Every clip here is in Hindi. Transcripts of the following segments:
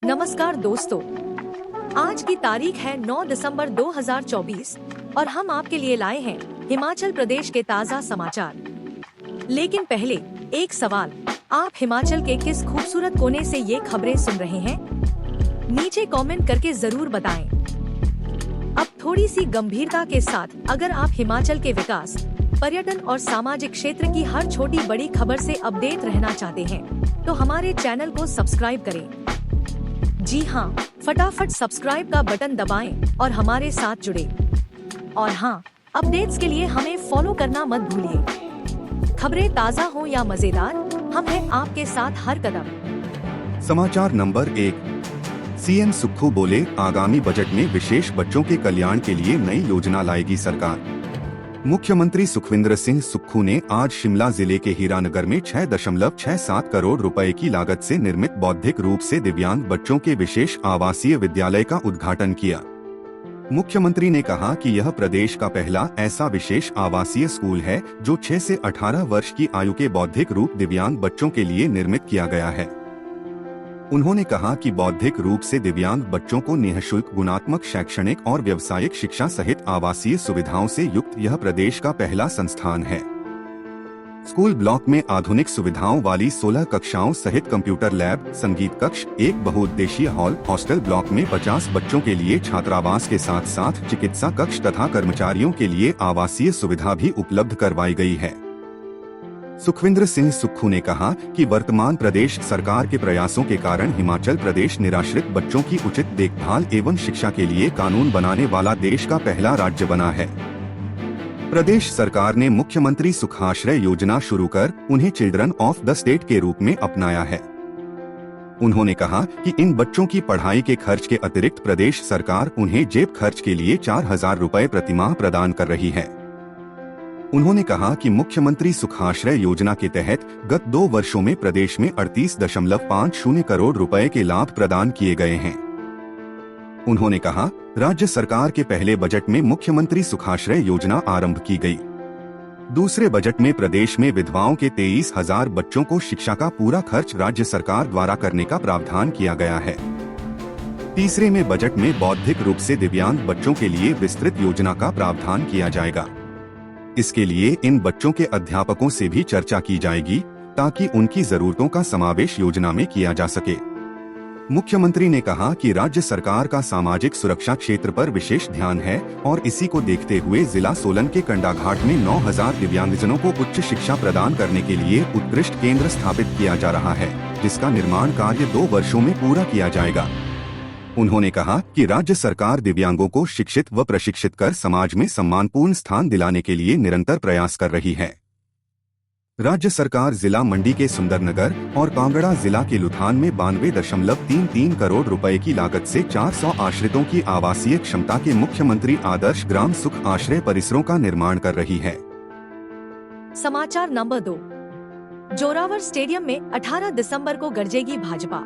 नमस्कार दोस्तों, आज की तारीख है 9 दिसंबर 2024 और हम आपके लिए लाए हैं हिमाचल प्रदेश के ताज़ा समाचार। लेकिन पहले एक सवाल, आप हिमाचल के किस खूबसूरत कोने से ये खबरें सुन रहे हैं? नीचे कमेंट करके जरूर बताएं। अब थोड़ी सी गंभीरता के साथ, अगर आप हिमाचल के विकास, पर्यटन और सामाजिक क्षेत्र की हर छोटी बड़ी खबर से अपडेट रहना चाहते हैं, तो हमारे चैनल को सब्सक्राइब करें। जी हाँ, फटाफट सब्सक्राइब का बटन दबाएं और हमारे साथ जुड़े। और हाँ, अपडेट्स के लिए हमें फॉलो करना मत भूलिए। खबरें ताज़ा हो या मजेदार, हम हैं आपके साथ हर कदम। समाचार नंबर 1। सीएम सुक्खू बोले, आगामी बजट में विशेष बच्चों के कल्याण के लिए नई योजना लाएगी सरकार। मुख्यमंत्री सुखविंदर सिंह सुक्खू ने आज शिमला जिले के हीरानगर में 6.67 करोड़ रुपए की लागत से निर्मित बौद्धिक रूप से दिव्यांग बच्चों के विशेष आवासीय विद्यालय का उद्घाटन किया। मुख्यमंत्री ने कहा कि यह प्रदेश का पहला ऐसा विशेष आवासीय स्कूल है जो 6 से 18 वर्ष की आयु के बौद्धिक रूप दिव्यांग बच्चों के लिए निर्मित किया गया है। उन्होंने कहा कि बौद्धिक रूप से दिव्यांग बच्चों को निःशुल्क गुणात्मक शैक्षणिक और व्यावसायिक शिक्षा सहित आवासीय सुविधाओं से युक्त यह प्रदेश का पहला संस्थान है। स्कूल ब्लॉक में आधुनिक सुविधाओं वाली 16 कक्षाओं सहित कंप्यूटर लैब, संगीत कक्ष, एक बहुउद्देशीय हॉल, हॉस्टल ब्लॉक में 50 बच्चों के लिए छात्रावास के साथ साथ चिकित्सा कक्ष तथा कर्मचारियों के लिए आवासीय सुविधा भी उपलब्ध करवाई गई है। सुखविंदर सिंह सुक्खू ने कहा कि वर्तमान प्रदेश सरकार के प्रयासों के कारण हिमाचल प्रदेश निराश्रित बच्चों की उचित देखभाल एवं शिक्षा के लिए कानून बनाने वाला देश का पहला राज्य बना है। प्रदेश सरकार ने मुख्यमंत्री सुखाश्रय योजना शुरू कर उन्हें चिल्ड्रन ऑफ द स्टेट के रूप में अपनाया है। उन्होंने कहा कि इन बच्चों की पढ़ाई के खर्च के अतिरिक्त प्रदेश सरकार उन्हें जेब खर्च के लिए 4000 रुपए प्रतिमाह प्रदान कर रही है। उन्होंने कहा कि मुख्यमंत्री सुखाश्रय योजना के तहत गत 2 वर्षों में प्रदेश में 38.50 करोड़ रुपए के लाभ प्रदान किए गए हैं। उन्होंने कहा, राज्य सरकार के पहले बजट में मुख्यमंत्री सुखाश्रय योजना आरंभ की गई। दूसरे बजट में प्रदेश में विधवाओं के 23,000 बच्चों को शिक्षा का पूरा खर्च राज्य सरकार द्वारा करने का प्रावधान किया गया है। तीसरे में बजट में बौद्धिक रूप से दिव्यांग बच्चों के लिए विस्तृत योजना का प्रावधान किया जाएगा। इसके लिए इन बच्चों के अध्यापकों से भी चर्चा की जाएगी ताकि उनकी जरूरतों का समावेश योजना में किया जा सके। मुख्यमंत्री ने कहा कि राज्य सरकार का सामाजिक सुरक्षा क्षेत्र पर विशेष ध्यान है और इसी को देखते हुए जिला सोलन के कंडाघाट में 9000 दिव्यांगजनों को उच्च शिक्षा प्रदान करने के लिए उत्कृष्ट केंद्र स्थापित किया जा रहा है, जिसका निर्माण कार्य 2 वर्षों में पूरा किया जाएगा। उन्होंने कहा कि राज्य सरकार दिव्यांगों को शिक्षित व प्रशिक्षित कर समाज में सम्मानपूर्ण स्थान दिलाने के लिए निरंतर प्रयास कर रही है। राज्य सरकार जिला मंडी के सुंदरनगर और कांगड़ा जिला के लुथान में 92.33 करोड़ रुपए की लागत से 400 आश्रितों की आवासीय क्षमता के मुख्यमंत्री आदर्श ग्राम सुख आश्रय परिसरों का निर्माण कर रही है। समाचार नंबर 2। जोरावर स्टेडियम में 18 दिसंबर को गरजेगी भाजपा।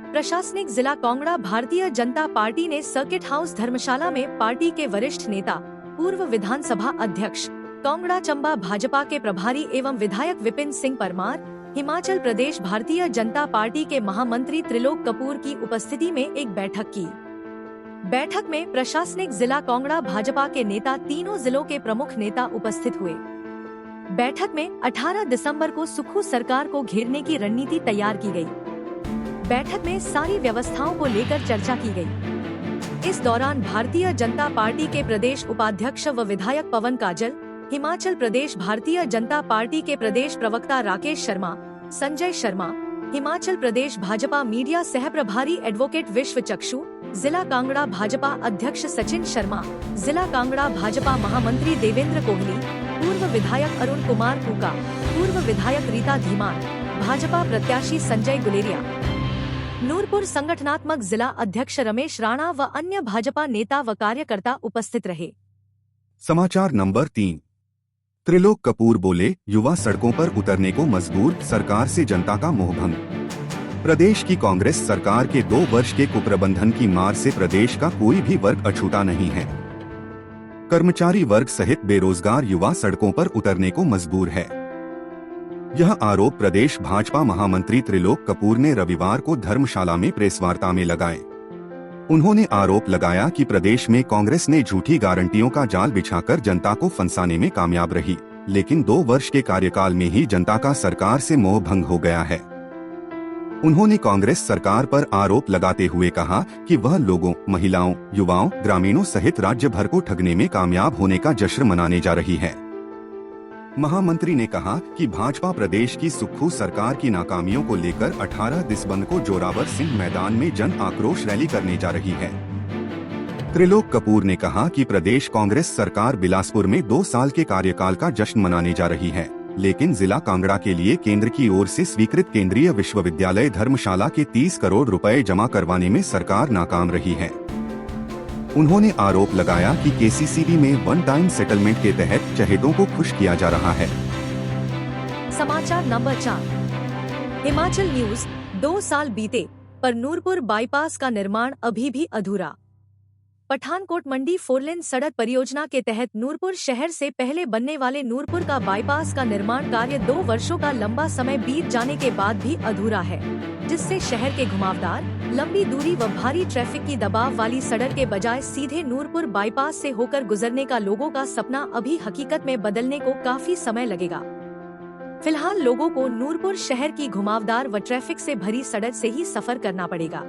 प्रशासनिक जिला कांगड़ा भारतीय जनता पार्टी ने सर्किट हाउस धर्मशाला में पार्टी के वरिष्ठ नेता, पूर्व विधानसभा अध्यक्ष, कांगड़ा चंबा भाजपा के प्रभारी एवं विधायक विपिन सिंह परमार, हिमाचल प्रदेश भारतीय जनता पार्टी के महामंत्री त्रिलोक कपूर की उपस्थिति में एक बैठक की। बैठक में प्रशासनिक जिला कांगड़ा भाजपा के नेता, तीनों जिलों के प्रमुख नेता उपस्थित हुए। बैठक में 18 दिसंबर को सुक्खू सरकार को घेरने की रणनीति तैयार की गई। बैठक में सारी व्यवस्थाओं को लेकर चर्चा की गई। इस दौरान भारतीय जनता पार्टी के प्रदेश उपाध्यक्ष व विधायक पवन काजल, हिमाचल प्रदेश भारतीय जनता पार्टी के प्रदेश प्रवक्ता राकेश शर्मा, संजय शर्मा, हिमाचल प्रदेश भाजपा मीडिया सह प्रभारी एडवोकेट विश्व चक्षु, जिला कांगड़ा भाजपा अध्यक्ष सचिन शर्मा, जिला कांगड़ा भाजपा महामंत्री देवेंद्र कोहली, पूर्व विधायक अरुण कुमार कुका, पूर्व विधायक रीता धीमान, भाजपा प्रत्याशी संजय गुलेरिया, नूरपुर संगठनात्मक जिला अध्यक्ष रमेश राणा व अन्य भाजपा नेता व कार्यकर्ता उपस्थित रहे। समाचार नंबर 3। त्रिलोक कपूर बोले, युवा सड़कों पर उतरने को मजबूर, सरकार से जनता का मोहभंग। प्रदेश की कांग्रेस सरकार के 2 वर्ष के कुप्रबंधन की मार से प्रदेश का कोई भी वर्ग अछूता नहीं है। कर्मचारी वर्ग सहित बेरोजगार युवा सड़कों पर उतरने को मजबूर है। यह आरोप प्रदेश भाजपा महामंत्री त्रिलोक कपूर ने रविवार को धर्मशाला में प्रेस वार्ता में लगाए। उन्होंने आरोप लगाया कि प्रदेश में कांग्रेस ने झूठी गारंटियों का जाल बिछाकर जनता को फंसाने में कामयाब रही, लेकिन 2 वर्ष के कार्यकाल में ही जनता का सरकार से मोह भंग हो गया है। उन्होंने कांग्रेस सरकार पर आरोप लगाते हुए कहा कि वह लोगों, महिलाओं, युवाओं, ग्रामीणों सहित राज्य भर को ठगने में कामयाब होने का जश्न मनाने जा रही है। महामंत्री ने कहा कि भाजपा प्रदेश की सुक्खू सरकार की नाकामियों को लेकर 18 दिसंबर को जोरावर सिंह मैदान में जन आक्रोश रैली करने जा रही है। त्रिलोक कपूर ने कहा कि प्रदेश कांग्रेस सरकार बिलासपुर में 2 साल के कार्यकाल का जश्न मनाने जा रही है, लेकिन जिला कांगड़ा के लिए केंद्र की ओर से स्वीकृत केंद्रीय विश्वविद्यालय धर्मशाला के 30 करोड़ रुपए जमा करवाने में सरकार नाकाम रही है। उन्होंने आरोप लगाया कि केसीसीबी में वन टाइम सेटलमेंट के तहत चहेतों को खुश किया जा रहा है। समाचार नंबर 4। हिमाचल न्यूज। 2 साल बीते पर नूरपुर बाईपास का निर्माण अभी भी अधूरा। पठानकोट मंडी 4 लेन सड़क परियोजना के तहत नूरपुर शहर से पहले बनने वाले नूरपुर का बाईपास का निर्माण कार्य 2 वर्षों का लंबा समय बीत जाने के बाद भी अधूरा है, जिससे शहर के घुमावदार, लंबी दूरी व भारी ट्रैफिक की दबाव वाली सड़क के बजाय सीधे नूरपुर बाईपास से होकर गुजरने का लोगों का सपना अभी हकीकत में बदलने को काफी समय लगेगा। फिलहाल लोगों को नूरपुर शहर की घुमावदार व ट्रैफिक से भरी सड़क से ही सफर करना पड़ेगा।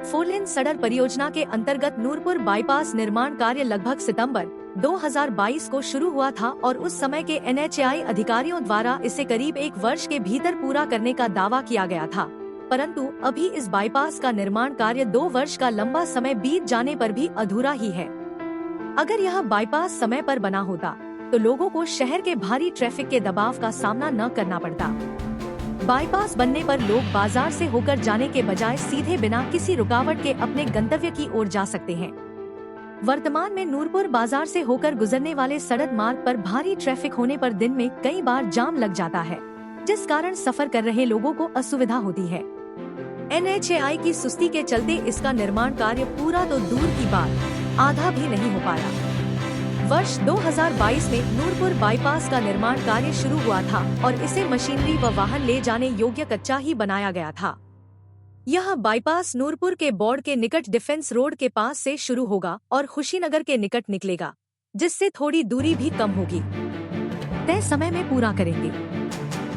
4 लेन सड़क परियोजना के अंतर्गत नूरपुर बाईपास निर्माण कार्य लगभग सितंबर 2022 को शुरू हुआ था और उस समय के NHAI अधिकारियों द्वारा इसे करीब 1 वर्ष के भीतर पूरा करने का दावा किया गया था, परंतु अभी इस बाईपास का निर्माण कार्य 2 वर्ष का लंबा समय बीत जाने पर भी अधूरा ही है। अगर यह बाईपास समय पर बना होता तो लोगों को शहर के भारी ट्रैफिक के दबाव का सामना न करना पड़ता। बाईपास बनने पर लोग बाजार से होकर जाने के बजाय सीधे बिना किसी रुकावट के अपने गंतव्य की ओर जा सकते हैं। वर्तमान में नूरपुर बाजार से होकर गुजरने वाले सड़क मार्ग पर भारी ट्रैफिक होने पर दिन में कई बार जाम लग जाता है, जिस कारण सफर कर रहे लोगों को असुविधा होती है। NHAI की सुस्ती के चलते इसका निर्माण कार्य पूरा तो दूर की बात, आधा भी नहीं हो पाया। वर्ष 2022 में नूरपुर बाईपास का निर्माण कार्य शुरू हुआ था और इसे मशीनरी व वाहन ले जाने योग्य कच्चा ही बनाया गया था। यह बाईपास नूरपुर के बोर्ड के निकट डिफेंस रोड के पास से शुरू होगा और खुशीनगर के निकट निकलेगा, जिससे थोड़ी दूरी भी कम होगी। तय समय में पूरा करेंगे।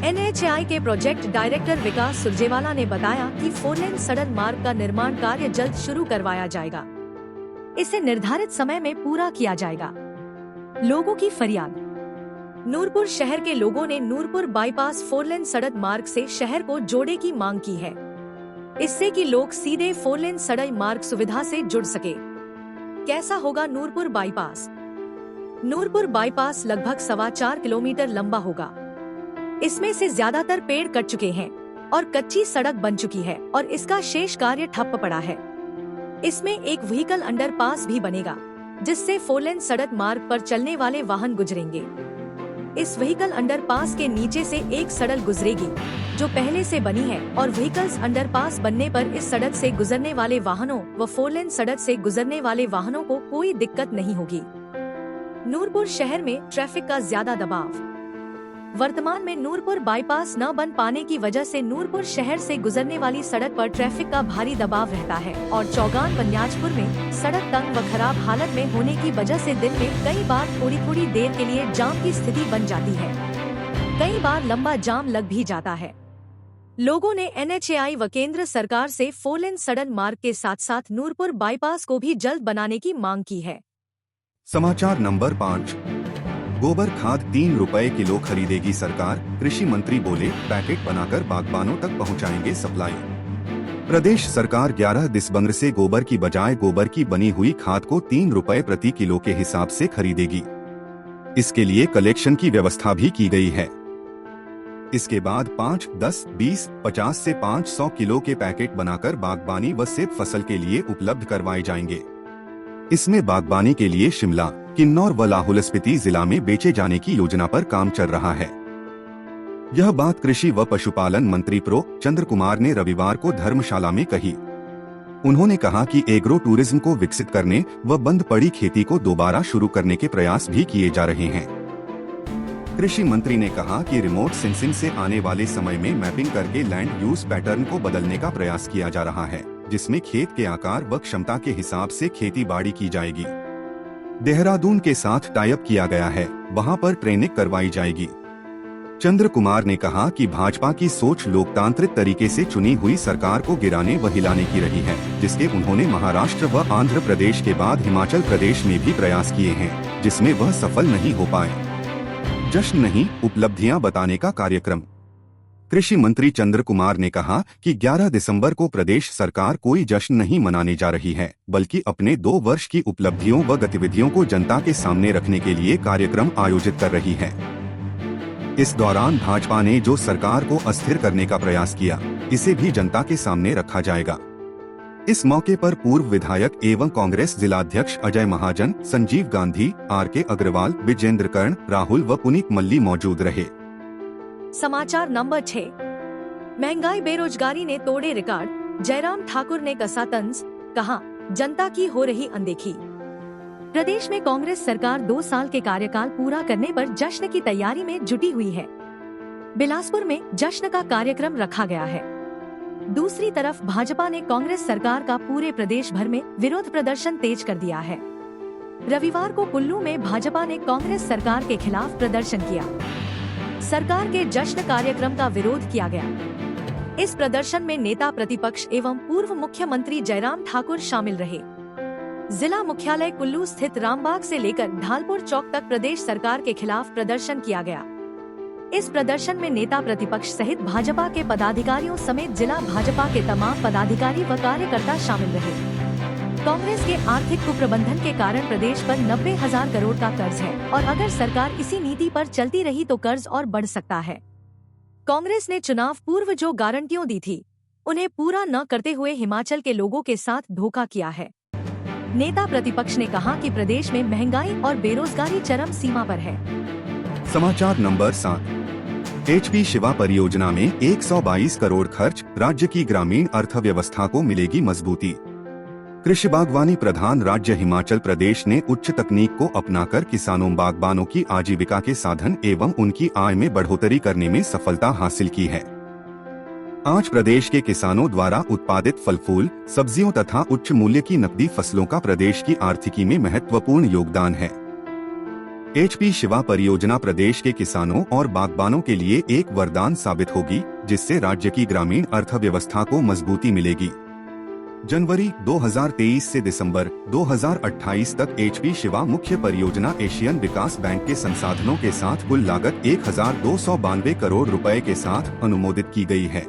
NHAI के प्रोजेक्ट डायरेक्टर विकास सुरजेवाला ने बताया कि 4 लेन सड़क मार्ग का निर्माण कार्य जल्द शुरू करवाया जाएगा। इसे निर्धारित समय में पूरा किया जाएगा। लोगों की फरियाद। नूरपुर शहर के लोगों ने नूरपुर बाईपास 4 लेन सड़क मार्ग से शहर को जोड़ने की मांग की है, इससे कि लोग सीधे 4 लेन सड़क मार्ग सुविधा से जुड़ सके। कैसा होगा नूरपुर बाईपास? नूरपुर बाईपास लगभग 4.25 किलोमीटर लंबा होगा। इसमें से ज्यादातर पेड़ कट चुके हैं और कच्ची सड़क बन चुकी है और इसका शेष कार्य ठप्प पड़ा है। इसमें एक व्हीकल अंडरपास भी बनेगा, जिससे 4 लेन सड़क मार्ग पर चलने वाले वाहन गुजरेंगे। इस व्हीकल अंडरपास के नीचे से एक सड़क गुजरेगी जो पहले से बनी है और व्हीकल्स अंडरपास बनने पर इस सड़क से गुजरने वाले वाहनों व 4 लेन सड़क से गुजरने वाले वाहनों को कोई दिक्कत नहीं होगी। नूरपुर शहर में ट्रैफिक का ज्यादा दबाव। वर्तमान में नूरपुर बाईपास न बन पाने की वजह से नूरपुर शहर से गुजरने वाली सड़क पर ट्रैफिक का भारी दबाव रहता है और चौगान बनियाजपुर में सड़क तंग व खराब हालत में होने की वजह से दिन में कई बार थोड़ी देर के लिए जाम की स्थिति बन जाती है। कई बार लंबा जाम लग भी जाता है। लोगों ने NHAI व केंद्र सरकार से 4 लेन सड़क मार्ग के साथ साथ नूरपुर बाईपास को भी जल्द बनाने की मांग की है। समाचार नंबर 5। गोबर खाद 3 रुपए किलो खरीदेगी सरकार, कृषि मंत्री बोले पैकेट बनाकर बागबानों तक पहुंचाएंगे सप्लाई। प्रदेश सरकार 11 दिसंबर से गोबर की बजाय गोबर की बनी हुई खाद को 3 रुपए प्रति किलो के हिसाब से खरीदेगी। इसके लिए कलेक्शन की व्यवस्था भी की गई है। इसके बाद 5, 10, 20, 50 से 500 किलो के पैकेट बनाकर बागबानी व सेब फसल के लिए उपलब्ध करवाए जाएंगे। इसमें बागबानी के लिए शिमला, किन्नौर व लाहौल स्पीति जिला में बेचे जाने की योजना पर काम चल रहा है। यह बात कृषि व पशुपालन मंत्री प्रो चंद्र कुमार ने रविवार को धर्मशाला में कही। उन्होंने कहा कि एग्रो टूरिज्म को विकसित करने व बंद पड़ी खेती को दोबारा शुरू करने के प्रयास भी किए जा रहे हैं। कृषि मंत्री ने कहा कि रिमोट सेंसिंग से आने वाले समय में मैपिंग करके लैंड यूज पैटर्न को बदलने का प्रयास किया जा रहा है, जिसमें खेत के आकार व क्षमता के हिसाब से खेती बाड़ी की जाएगी। देहरादून के साथ टाई अप किया गया है, वहां पर ट्रेनिंग करवाई जाएगी। चंद्र कुमार ने कहा कि भाजपा की सोच लोकतांत्रिक तरीके से चुनी हुई सरकार को गिराने व हिलाने की रही है, जिसके उन्होंने महाराष्ट्र व आंध्र प्रदेश के बाद हिमाचल प्रदेश में भी प्रयास किए हैं, जिसमें वह सफल नहीं हो पाए। जश्न नहीं, उपलब्धियां बताने का कार्यक्रम। कृषि मंत्री चंद्र कुमार ने कहा कि 11 दिसंबर को प्रदेश सरकार कोई जश्न नहीं मनाने जा रही है, बल्कि अपने 2 वर्ष की उपलब्धियों व गतिविधियों को जनता के सामने रखने के लिए कार्यक्रम आयोजित कर रही है। इस दौरान भाजपा ने जो सरकार को अस्थिर करने का प्रयास किया, इसे भी जनता के सामने रखा जाएगा। इस मौके पर पूर्व विधायक एवं कांग्रेस जिलाध्यक्ष अजय महाजन, संजीव गांधी, आर.के. अग्रवाल, विजेंद्र कर्ण, राहुल व पुनीत मल्ली मौजूद रहे। समाचार नंबर 6। महंगाई बेरोजगारी ने तोड़े रिकॉर्ड, जयराम ठाकुर ने कसा तंज, कहा जनता की हो रही अनदेखी। प्रदेश में कांग्रेस सरकार 2 साल के कार्यकाल पूरा करने पर जश्न की तैयारी में जुटी हुई है। बिलासपुर में जश्न का कार्यक्रम रखा गया है। दूसरी तरफ भाजपा ने कांग्रेस सरकार का पूरे प्रदेश भर में विरोध प्रदर्शन तेज कर दिया है। रविवार को कुल्लू में भाजपा ने कांग्रेस सरकार के खिलाफ प्रदर्शन किया। सरकार के जश्न कार्यक्रम का विरोध किया गया। इस प्रदर्शन में नेता प्रतिपक्ष एवं पूर्व मुख्यमंत्री जयराम ठाकुर शामिल रहे। जिला मुख्यालय कुल्लू स्थित रामबाग से लेकर ढालपुर चौक तक प्रदेश सरकार के खिलाफ प्रदर्शन किया गया। इस प्रदर्शन में नेता प्रतिपक्ष सहित भाजपा के पदाधिकारियों समेत जिला भाजपा के तमाम पदाधिकारी व कार्यकर्ता शामिल रहे। कांग्रेस के आर्थिक कुप्रबंधन के कारण प्रदेश पर 90,000 करोड़ का कर्ज है और अगर सरकार इसी नीति पर चलती रही तो कर्ज और बढ़ सकता है। कांग्रेस ने चुनाव पूर्व जो गारंटियां दी थी, उन्हें पूरा न करते हुए हिमाचल के लोगों के साथ धोखा किया है। नेता प्रतिपक्ष ने कहा कि प्रदेश में महंगाई और बेरोजगारी चरम सीमा पर है। समाचार नंबर 7। HP शिवा परियोजना में 122 करोड़ खर्च, राज्य की ग्रामीण अर्थव्यवस्था को मिलेगी मजबूती। कृषि बागवानी प्रधान राज्य हिमाचल प्रदेश ने उच्च तकनीक को अपनाकर किसानों बागबानों की आजीविका के साधन एवं उनकी आय में बढ़ोतरी करने में सफलता हासिल की है। आज प्रदेश के किसानों द्वारा उत्पादित फल फूल, सब्जियों तथा उच्च मूल्य की नकदी फसलों का प्रदेश की आर्थिकी में महत्वपूर्ण योगदान है। HP शिवा परियोजना प्रदेश के किसानों और बागबानों के लिए एक वरदान साबित होगी, जिससे राज्य की ग्रामीण अर्थव्यवस्था को मजबूती मिलेगी। जनवरी 2023 से दिसंबर 2028 तक HP शिवा मुख्य परियोजना एशियन विकास बैंक के संसाधनों के साथ कुल लागत 1292 करोड़ रुपए के साथ अनुमोदित की गई है।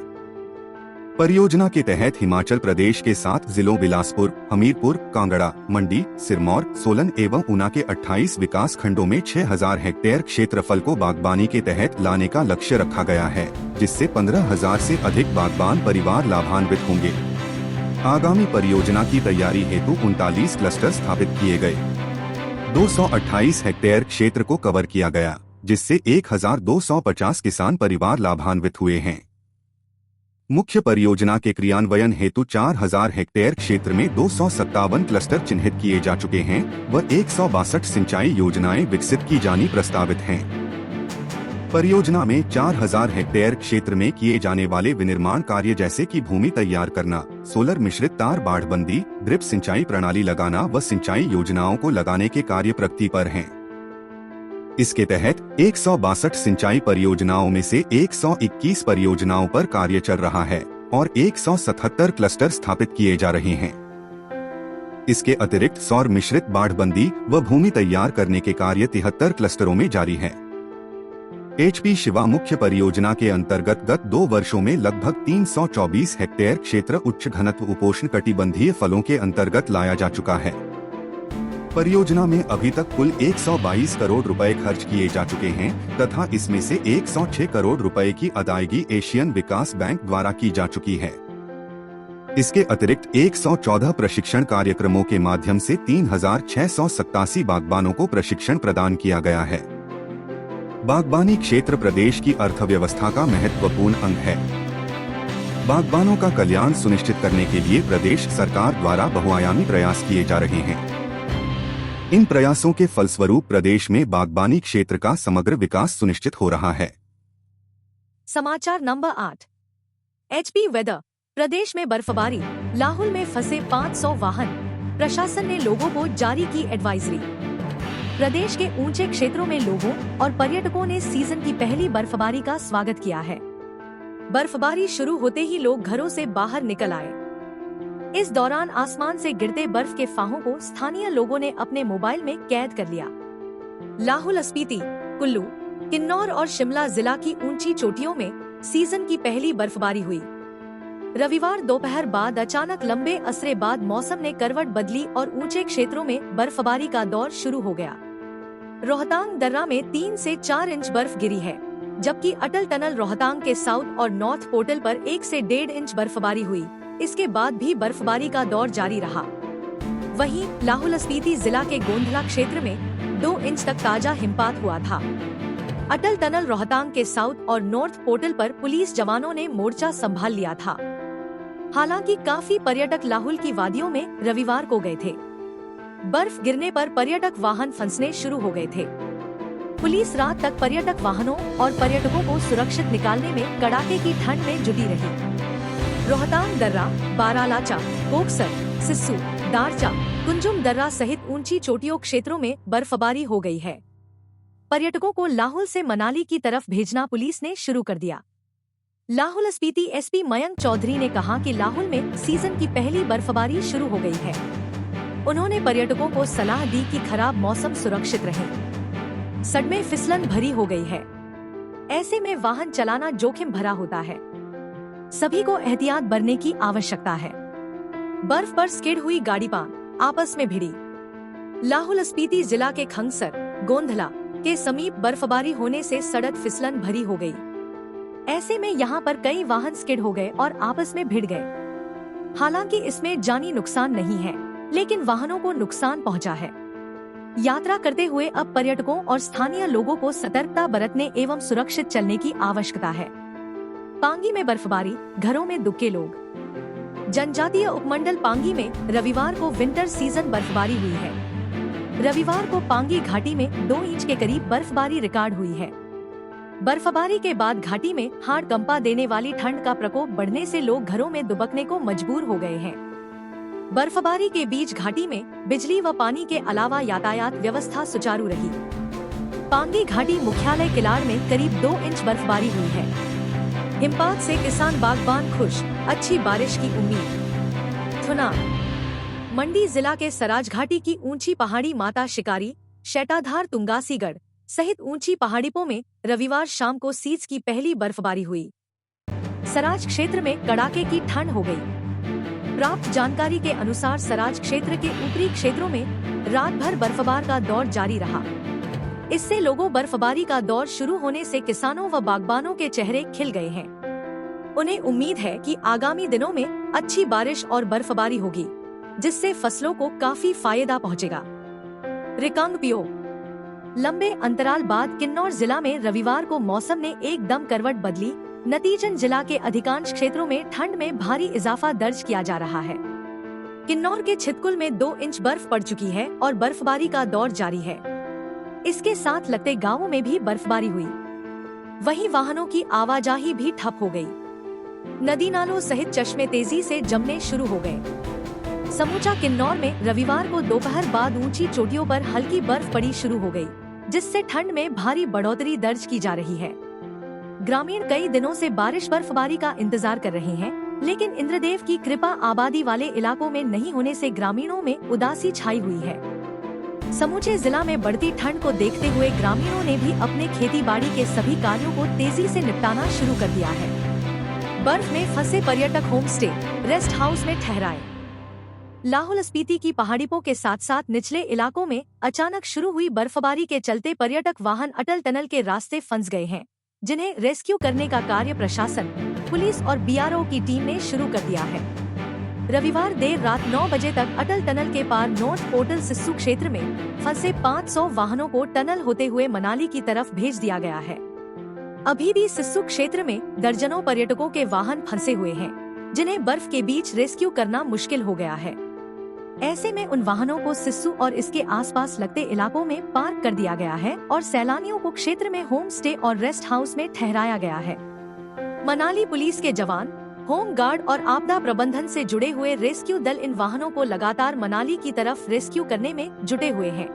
परियोजना के तहत हिमाचल प्रदेश के 7 जिलों बिलासपुर, हमीरपुर, कांगड़ा, मंडी, सिरमौर, सोलन एवं ऊना के 28 विकास खंडों में 6000 हेक्टेयर क्षेत्रफल को बागबानी के तहत लाने का लक्ष्य रखा गया है, जिससे 15,000 से अधिक बागबान परिवार लाभान्वित होंगे। आगामी परियोजना की तैयारी हेतु 39 क्लस्टर स्थापित किए गए। 228 हेक्टेयर क्षेत्र को कवर किया गया, जिससे 1250 किसान परिवार लाभान्वित हुए हैं। मुख्य परियोजना के क्रियान्वयन हेतु 4000 हेक्टेयर क्षेत्र में 257 क्लस्टर चिन्हित किए जा चुके हैं व 162 सिंचाई योजनाएं विकसित की जानी प्रस्तावित हैं। परियोजना में 4000 हेक्टेयर क्षेत्र में किए जाने वाले विनिर्माण कार्य जैसे कि भूमि तैयार करना, सोलर मिश्रित तार बाढ़बंदी, ड्रिप सिंचाई प्रणाली लगाना व सिंचाई योजनाओं को लगाने के कार्य प्रगति पर हैं। इसके तहत 162 सिंचाई परियोजनाओं में से 121 परियोजनाओं पर कार्य चल रहा है और 177 क्लस्टर स्थापित किए जा रहे हैं। इसके अतिरिक्त सौर मिश्रित बाढ़बंदी व भूमि तैयार करने के कार्य 73 क्लस्टरों में जारी है। HP शिवा मुख्य परियोजना के अंतर्गत गत 2 वर्षों में लगभग 324 हेक्टेयर क्षेत्र उच्च घनत्व उपोष्ण कटिबंधीय फलों के अंतर्गत लाया जा चुका है। परियोजना में अभी तक कुल 122 करोड़ रुपए खर्च किए जा चुके हैं तथा इसमें से 106 करोड़ रुपए की अदायगी एशियन विकास बैंक द्वारा की जा चुकी है। इसके अतिरिक्त 114 प्रशिक्षण कार्यक्रमों के माध्यम से 3687 बागबानों को प्रशिक्षण प्रदान किया गया है। बागबानी क्षेत्र प्रदेश की अर्थव्यवस्था का महत्वपूर्ण अंग है। बागबानों का कल्याण सुनिश्चित करने के लिए प्रदेश सरकार द्वारा बहुआयामी प्रयास किए जा रहे हैं। इन प्रयासों के फलस्वरूप प्रदेश में बागबानी क्षेत्र का समग्र विकास सुनिश्चित हो रहा है। समाचार नंबर 8। HP weather. प्रदेश में बर्फबारी, लाहुल में फंसे 500 वाहन, प्रशासन ने लोगों को जारी की एडवाइजरी। प्रदेश के ऊंचे क्षेत्रों में लोगों और पर्यटकों ने सीजन की पहली बर्फबारी का स्वागत किया है। बर्फबारी शुरू होते ही लोग घरों से बाहर निकल आए। इस दौरान आसमान से गिरते बर्फ के फाहों को स्थानीय लोगों ने अपने मोबाइल में कैद कर लिया। लाहुल स्पीति, कुल्लू, किन्नौर और शिमला जिला की ऊंची चोटियों में सीजन की पहली बर्फबारी हुई। रविवार दोपहर बाद अचानक लंबे असरे बाद मौसम ने करवट बदली और ऊंचे क्षेत्रों में बर्फबारी का दौर शुरू हो गया। रोहतांग दर्रा में 3 से 4 इंच बर्फ गिरी है, जबकि अटल टनल रोहतांग के साउथ और नॉर्थ पोर्टल पर 1 से 1.5 इंच बर्फबारी हुई। इसके बाद भी बर्फबारी का दौर जारी रहा। वहीं लाहुल स्पीति जिला के गोंधला क्षेत्र में 2 इंच तक ताजा हिमपात हुआ था। अटल टनल रोहतांग के साउथ और नॉर्थ पोर्टल पर पुलिस जवानों ने मोर्चा संभाल लिया था। हालांकि काफी पर्यटक लाहुल की वादियों में रविवार को गए थे। बर्फ गिरने पर पर्यटक वाहन फंसने शुरू हो गए थे। पुलिस रात तक पर्यटक वाहनों और पर्यटकों को सुरक्षित निकालने में कड़ाके की ठंड में जुटी रही। रोहतांग दर्रा, बारालाचा, कोकसर, सिस्सू, दारचा, कुंजुम दर्रा सहित ऊंची चोटियों क्षेत्रों में बर्फबारी हो गई है। पर्यटकों को लाहुल से मनाली की तरफ भेजना पुलिस ने शुरू कर दिया। लाहुल स्पीति SP मयंक चौधरी ने कहा कि लाहुल में सीजन की पहली बर्फबारी शुरू हो गई है। उन्होंने पर्यटकों को सलाह दी कि खराब मौसम सुरक्षित रहे। सड़कें फिसलन भरी हो गई है। ऐसे में वाहन चलाना जोखिम भरा होता है। सभी को एहतियात बरतने की आवश्यकता है। बर्फ पर स्किड हुई गाड़ी आपस में भिड़ी। लाहुल स्पीति जिला के खंगसर, गोंधला के समीप बर्फबारी होने से सड़क फिसलन भरी हो गई। ऐसे में यहाँ पर कई वाहन स्किड हो गए और आपस में भिड़ गए। हालांकि इसमें जानी नुकसान नहीं है, लेकिन वाहनों को नुकसान पहुँचा है। यात्रा करते हुए अब पर्यटकों और स्थानीय लोगों को सतर्कता बरतने एवं सुरक्षित चलने की आवश्यकता है। पांगी में बर्फबारी, घरों में दुबके लोग। जनजातीय उपमंडल पांगी में रविवार को विंटर सीजन बर्फबारी हुई है। रविवार को पांगी घाटी में 2 इंच के करीब बर्फबारी रिकॉर्ड हुई है। बर्फबारी के बाद घाटी में हाड़ कंपा देने वाली ठंड का प्रकोप बढ़ने से लोग घरों में दुबकने को मजबूर हो गए हैं। बर्फबारी के बीच घाटी में बिजली व पानी के अलावा यातायात व्यवस्था सुचारू रही। पांगी घाटी मुख्यालय किलाड़ में करीब 2 इंच बर्फबारी हुई है। हिमपात से किसान बागबान खुश, अच्छी बारिश की उम्मीद। थुनाग, मंडी जिला के सराज घाटी की ऊंची पहाड़ी माता शिकारी, शेटाधार, तुंगासीगढ़ सहित ऊंची पहाड़ियों में रविवार शाम को सीज की पहली बर्फबारी हुई। सराज क्षेत्र में कड़ाके की ठंड हो गई। प्राप्त जानकारी के अनुसार सराज क्षेत्र के ऊपरी क्षेत्रों में रात भर बर्फबारी का दौर जारी रहा। इससे लोगों बर्फबारी का दौर शुरू होने से किसानों व बागबानों के चेहरे खिल गए हैं। उन्हें उम्मीद है कि आगामी दिनों में अच्छी बारिश और बर्फबारी होगी, जिससे फसलों को काफी फायदा पहुंचेगा। रिकांगपिओ, लंबे अंतराल बाद किन्नौर जिला में रविवार को मौसम ने एकदम करवट बदली। नतीजन जिला के अधिकांश क्षेत्रों में ठंड में भारी इजाफा दर्ज किया जा रहा है। किन्नौर के छितकुल में 2 इंच बर्फ पड़ चुकी है और बर्फबारी का दौर जारी है। इसके साथ लगते गांवों में भी बर्फबारी हुई। वहीं वाहनों की आवाजाही भी ठप हो गई। नदी नालों सहित चश्मे तेजी से जमने शुरू हो गए। समूचा किन्नौर में रविवार को दोपहर बाद ऊंची चोटियों पर हल्की बर्फ पड़ी शुरू हो गई, जिससे ठंड में भारी बढ़ोतरी दर्ज की जा रही है। ग्रामीण कई दिनों से बारिश बर्फबारी का इंतजार कर रहे हैं, लेकिन इंद्रदेव की कृपा आबादी वाले इलाकों में नहीं होने से ग्रामीणों में उदासी छाई हुई है। समूचे जिला में बढ़ती ठंड को देखते हुए ग्रामीणों ने भी अपने खेती बाड़ी के सभी कार्यों को तेजी से निपटाना शुरू कर दिया है। बर्फ में फंसे पर्यटक होम स्टे, रेस्ट हाउस में ठहराए। लाहुल स्पीति की पहाड़ियों के साथ साथ निचले इलाकों में अचानक शुरू हुई बर्फबारी के चलते पर्यटक वाहन अटल टनल के रास्ते फंस गए हैं, जिन्हें रेस्क्यू करने का कार्य प्रशासन, पुलिस और BRO की टीम ने शुरू कर दिया है। रविवार देर रात 9 बजे तक अटल टनल के पार नॉर्थ पोर्टल सिस्सू क्षेत्र में फंसे 500 वाहनों को टनल होते हुए मनाली की तरफ भेज दिया गया है। अभी भी सिस्सू क्षेत्र में दर्जनों पर्यटकों के वाहन फंसे हुए हैं, जिन्हें बर्फ के बीच रेस्क्यू करना मुश्किल हो गया है। ऐसे में उन वाहनों को सिस्सू और इसके आसपास लगते इलाकों में पार्क कर दिया गया है और सैलानियों को क्षेत्र में होम स्टे और रेस्ट हाउस में ठहराया गया है। मनाली पुलिस के जवान, होम गार्ड और आपदा प्रबंधन से जुड़े हुए रेस्क्यू दल इन वाहनों को लगातार मनाली की तरफ रेस्क्यू करने में जुटे हुए हैं।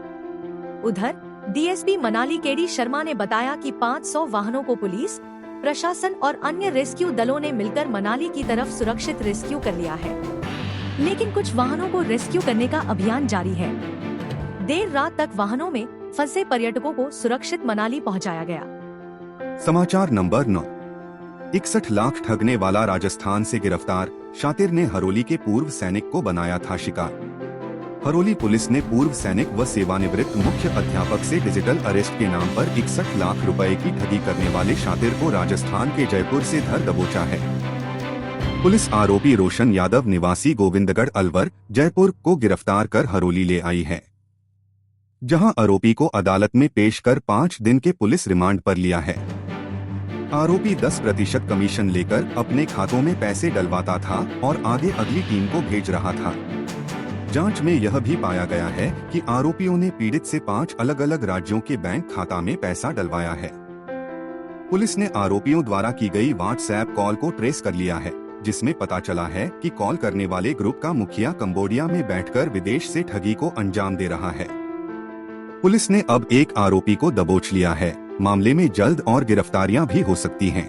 उधर डीएसपी मनाली केडी शर्मा ने बताया कि 500 वाहनों को पुलिस, प्रशासन और अन्य रेस्क्यू दलों ने मिलकर मनाली की तरफ सुरक्षित रेस्क्यू कर लिया है, लेकिन कुछ वाहनों को रेस्क्यू करने का अभियान जारी है। देर रात तक वाहनों में फंसे पर्यटकों को सुरक्षित मनाली पहुंचाया गया। समाचार नंबर 9। 61 लाख ठगने वाला राजस्थान से गिरफ्तार, शातिर ने हरोली के पूर्व सैनिक को बनाया था शिकार। हरोली पुलिस ने पूर्व सैनिक व सेवानिवृत्त मुख्य अध्यापक से डिजिटल अरेस्ट के नाम पर 61 लाख रुपए की ठगी करने वाले शातिर को राजस्थान के जयपुर से धर दबोचा है। पुलिस आरोपी रोशन यादव निवासी गोविंदगढ़ अलवर, जयपुर को गिरफ्तार कर हरोली ले आई है, जहां आरोपी को अदालत में पेश कर 5 दिन के पुलिस रिमांड पर लिया है। आरोपी 10% कमीशन लेकर अपने खातों में पैसे डलवाता था और आगे अगली टीम को भेज रहा था। जांच में यह भी पाया गया है कि आरोपियों ने पीड़ित से 5 अलग अलग राज्यों के बैंक खाता में पैसा डलवाया है। पुलिस ने आरोपियों द्वारा की गई व्हाट्सएप कॉल को ट्रेस कर लिया है, जिसमें पता चला है कि कॉल करने वाले ग्रुप का मुखिया कंबोडिया में बैठकर विदेश से ठगी को अंजाम दे रहा है। पुलिस ने अब एक आरोपी को दबोच लिया है। मामले में जल्द और गिरफ्तारियां भी हो सकती हैं।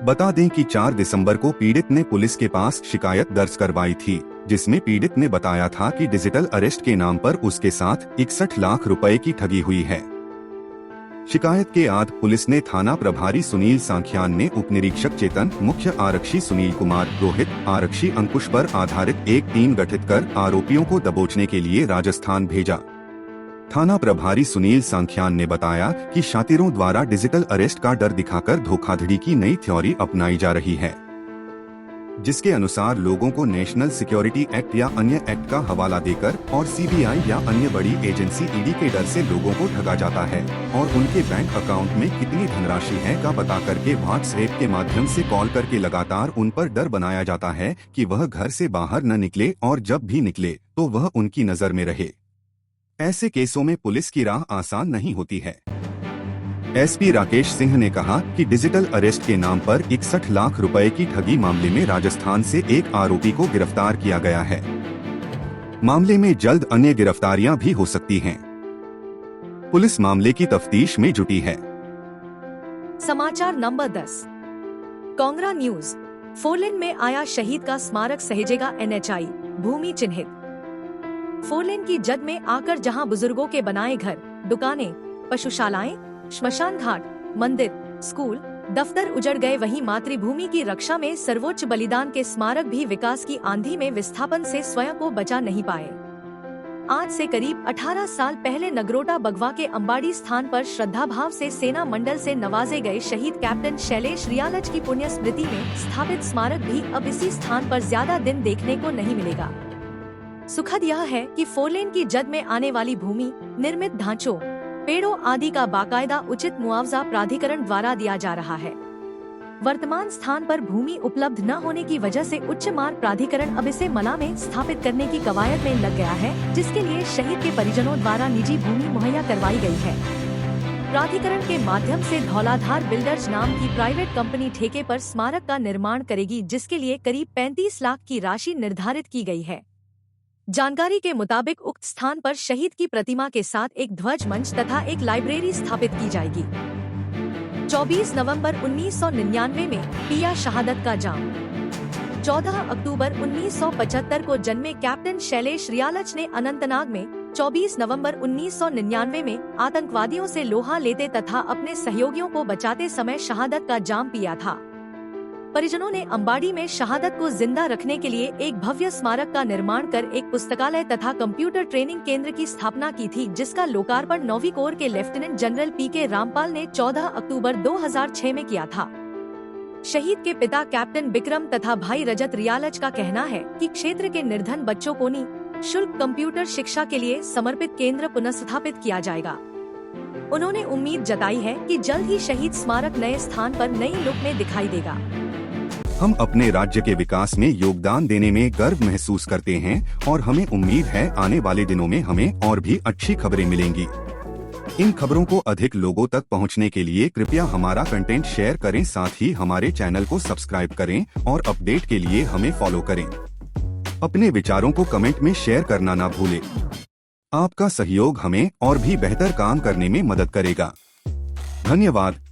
बता दें कि 4 दिसंबर को पीड़ित ने पुलिस के पास शिकायत दर्ज करवाई थी, जिसमें पीड़ित ने बताया था कि डिजिटल अरेस्ट के नाम पर उसके साथ 61 लाख रुपए की ठगी हुई है। शिकायत के बाद पुलिस ने थाना प्रभारी सुनील सांख्यान ने उप निरीक्षक चेतन, मुख्य आरक्षी सुनील कुमार, रोहित, आरक्षी अंकुश पर आधारित एक टीम गठित कर आरोपियों को दबोचने के लिए राजस्थान भेजा। थाना प्रभारी सुनील सांख्यान ने बताया कि शातिरों द्वारा डिजिटल अरेस्ट का डर दिखाकर धोखाधड़ी की नई थ्योरी अपनाई जा रही है, जिसके अनुसार लोगों को नेशनल सिक्योरिटी एक्ट या अन्य एक्ट का हवाला देकर और सीबीआई या अन्य बड़ी एजेंसी ईडी के डर से लोगों को ठगा जाता है और उनके बैंक अकाउंट में कितनी धनराशि है का पता करके व्हाट्सएप के माध्यम से कॉल करके लगातार उन पर डर बनाया जाता है कि वह घर से बाहर न निकले और जब भी निकले तो वह उनकी नजर में रहे। ऐसे केसों में पुलिस की राह आसान नहीं होती है। एसपी राकेश सिंह ने कहा कि डिजिटल अरेस्ट के नाम पर 61 लाख रुपए की ठगी मामले में राजस्थान से एक आरोपी को गिरफ्तार किया गया है। मामले में जल्द अन्य गिरफ्तारियां भी हो सकती हैं। पुलिस मामले की तफ्तीश में जुटी है। समाचार नंबर 10। कांगड़ा न्यूज। फोरलेन में आया शहीद का स्मारक सहेजेगा NHI, भूमि चिन्हित। फोरलेन की जद में आकर जहां बुजुर्गों के बनाए घर, दुकानें, पशुशालाएं, श्मशान घाट, मंदिर, स्कूल, दफ्तर उजड़ गए, वहीं मातृभूमि की रक्षा में सर्वोच्च बलिदान के स्मारक भी विकास की आंधी में विस्थापन से स्वयं को बचा नहीं पाए। आज से करीब 18 साल पहले नगरोटा बगवा के अंबाड़ी स्थान पर श्रद्धा भाव से सेना मंडल से नवाजे गए शहीद कैप्टन शैलेश रियालच की पुण्य स्मृति में स्थापित स्मारक भी अब इसी स्थान पर ज्यादा दिन देखने को नहीं मिलेगा। सुखद यह है कि फोरलेन की जद में आने वाली भूमि, निर्मित ढांचों, पेड़ों आदि का बाकायदा उचित मुआवजा प्राधिकरण द्वारा दिया जा रहा है। वर्तमान स्थान पर भूमि उपलब्ध न होने की वजह से उच्च मार्ग प्राधिकरण अब इसे मला में स्थापित करने की कवायद में लग गया है, जिसके लिए शहीद के परिजनों द्वारा निजी भूमि मुहैया करवाई गई है। प्राधिकरण के माध्यम से धौलाधार बिल्डर्स नाम की प्राइवेट कंपनी ठेके पर स्मारक का निर्माण करेगी, जिसके लिए करीब 35 लाख की राशि निर्धारित की गई है। जानकारी के मुताबिक उक्त स्थान पर शहीद की प्रतिमा के साथ एक ध्वज मंच तथा एक लाइब्रेरी स्थापित की जाएगी। 24 नवंबर 1999 में पिया शहादत का जाम। 14 अक्टूबर 1975 को जन्मे कैप्टन शैलेश रियालच ने अनंतनाग में 24 नवंबर 1999 में आतंकवादियों से लोहा लेते तथा अपने सहयोगियों को बचाते समय शहादत का जाम पिया था। परिजनों ने अंबाड़ी में शहादत को जिंदा रखने के लिए एक भव्य स्मारक का निर्माण कर एक पुस्तकालय तथा कंप्यूटर ट्रेनिंग केंद्र की स्थापना की थी, जिसका लोकार्पण 9वीं कोर के लेफ्टिनेंट जनरल PK रामपाल ने 14 अक्टूबर 2006 में किया था। शहीद के पिता कैप्टन बिक्रम तथा भाई रजत रियालच का कहना है कि क्षेत्र के निर्धन बच्चों को निःशुल्क कंप्यूटर शिक्षा के लिए समर्पित केंद्र पुनर्स्थापित किया जाएगा। उन्होंने उम्मीद जताई है कि जल्द ही शहीद स्मारक नए स्थान पर नई लुक में दिखाई देगा। हम अपने राज्य के विकास में योगदान देने में गर्व महसूस करते हैं और हमें उम्मीद है आने वाले दिनों में हमें और भी अच्छी खबरें मिलेंगी। इन खबरों को अधिक लोगों तक पहुंचने के लिए कृपया हमारा कंटेंट शेयर करें, साथ ही हमारे चैनल को सब्सक्राइब करें और अपडेट के लिए हमें फॉलो करें। अपने विचारों को कमेंट में शेयर करना ना भूलें। आपका सहयोग हमें और भी बेहतर काम करने में मदद करेगा। धन्यवाद।